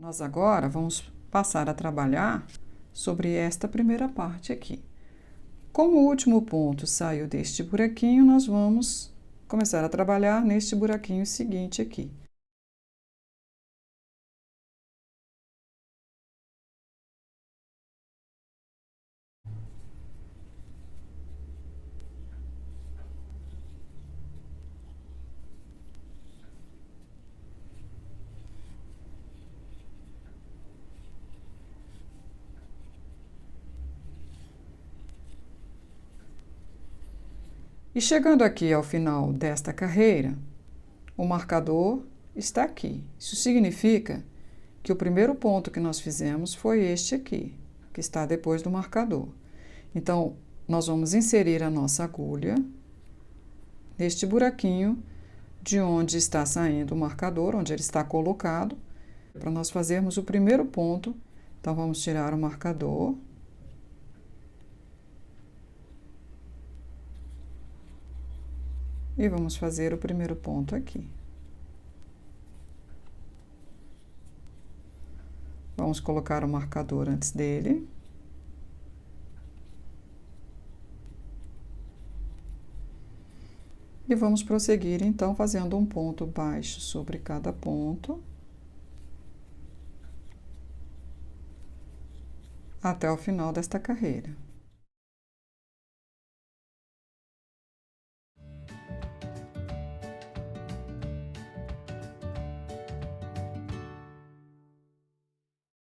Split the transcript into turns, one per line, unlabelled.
Nós agora vamos passar a trabalhar sobre esta primeira parte aqui. Como o último ponto saiu deste buraquinho, nós vamos começar a trabalhar neste buraquinho seguinte aqui. E chegando aqui ao final desta carreira, o marcador está aqui. Isso significa que o primeiro ponto que nós fizemos foi este aqui, que está depois do marcador. Então, nós vamos inserir a nossa agulha neste buraquinho de onde está saindo o marcador, onde ele está colocado, para nós fazermos o primeiro ponto. Então, vamos tirar o marcador. E vamos fazer o primeiro ponto aqui. Vamos colocar o marcador antes dele. E vamos prosseguir, então, fazendo um ponto baixo sobre cada ponto, até o final desta carreira.